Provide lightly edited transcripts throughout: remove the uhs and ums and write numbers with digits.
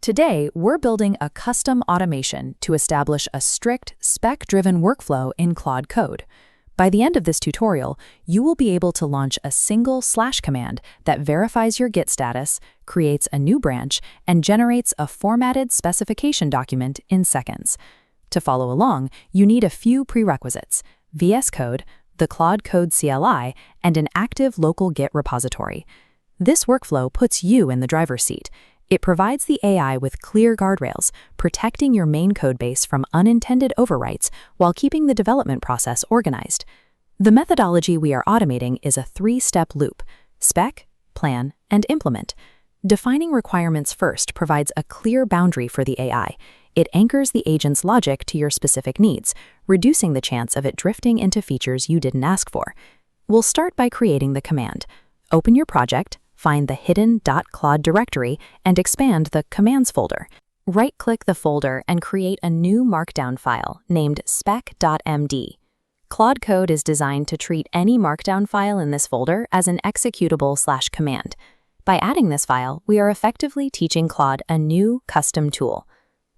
Today, we're building a custom automation to establish a strict spec-driven workflow in Claude Code. By the end of this tutorial, you will be able to launch a single / command that verifies your Git status, creates a new branch, and generates a formatted specification document in seconds. To follow along, you need a few prerequisites: VS Code, the Claude Code CLI, and an active local Git repository. This workflow puts you in the driver's seat. It provides the AI with clear guardrails, protecting your main codebase from unintended overwrites while keeping the development process organized. The methodology we are automating is a 3-step loop: spec, plan, and implement. Defining requirements first provides a clear boundary for the AI. It anchors the agent's logic to your specific needs, reducing the chance of it drifting into features you didn't ask for. We'll start by creating the command. Open your project, find the hidden .claude directory, and expand the Commands folder. Right-click the folder and create a new markdown file named spec.md. Claude Code is designed to treat any markdown file in this folder as an executable / command. By adding this file, we are effectively teaching Claude a new custom tool.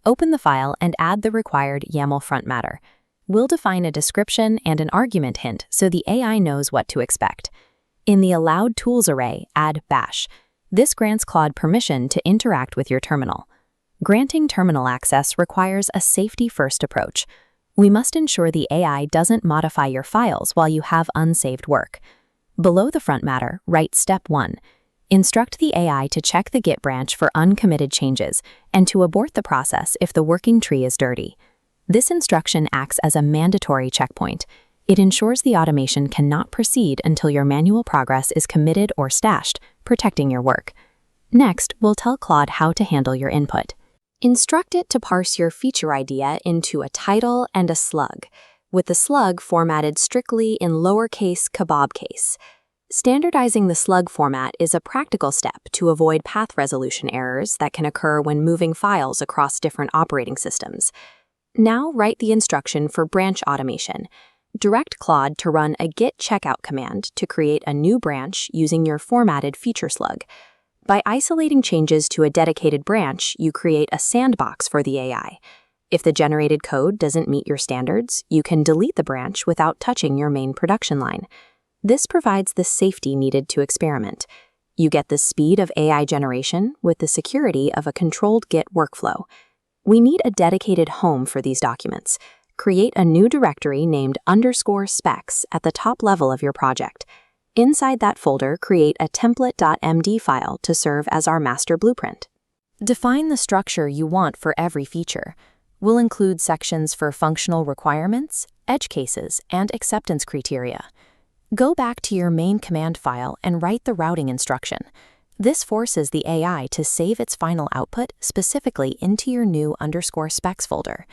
Open the file and add the required YAML front matter. We'll define a description and an argument hint so the AI knows what to expect. In the Allowed Tools array, add bash. This grants Claude permission to interact with your terminal. Granting terminal access requires a safety-first approach. We must ensure the AI doesn't modify your files while you have unsaved work. Below the front matter, write Step 1. Instruct the AI to check the Git branch for uncommitted changes and to abort the process if the working tree is dirty. This instruction acts as a mandatory checkpoint. It ensures the automation cannot proceed until your manual progress is committed or stashed, protecting your work. Next, we'll tell Claude how to handle your input. Instruct it to parse your feature idea into a title and a slug, with the slug formatted strictly in lowercase kebab case. Standardizing the slug format is a practical step to avoid path resolution errors that can occur when moving files across different operating systems. Now write the instruction for branch automation. Direct Claude to run a git checkout command to create a new branch using your formatted feature slug. By isolating changes to a dedicated branch, you create a sandbox for the AI. If the generated code doesn't meet your standards, you can delete the branch without touching your main production line. This provides the safety needed to experiment. You get the speed of AI generation with the security of a controlled Git workflow. We need a dedicated home for these documents. Create a new directory named _specs at the top level of your project. Inside that folder, create a template.md file to serve as our master blueprint. Define the structure you want for every feature. We'll include sections for functional requirements, edge cases, and acceptance criteria. Go back to your main command file and write the routing instruction. This forces the AI to save its final output specifically into your new _specs folder.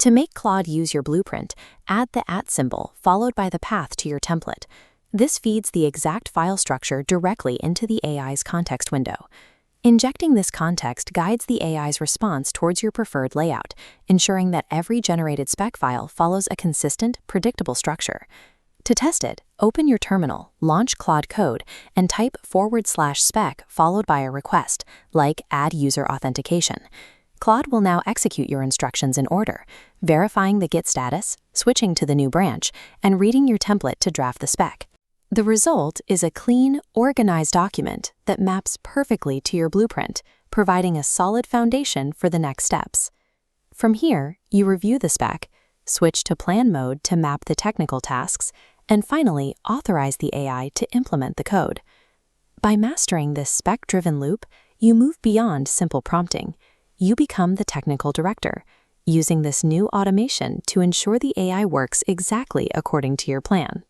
To make Claude use your blueprint, add the @ symbol followed by the path to your template. This feeds the exact file structure directly into the AI's context window. Injecting this context guides the AI's response towards your preferred layout, ensuring that every generated spec file follows a consistent, predictable structure. To test it, open your terminal, launch Claude Code, and type /spec followed by a request, like add user authentication. Claude will now execute your instructions in order, verifying the Git status, switching to the new branch, and reading your template to draft the spec. The result is a clean, organized document that maps perfectly to your blueprint, providing a solid foundation for the next steps. From here, you review the spec, switch to plan mode to map the technical tasks, and finally authorize the AI to implement the code. By mastering this spec-driven loop, you move beyond simple prompting. You become the technical director, using this new automation to ensure the AI works exactly according to your plan.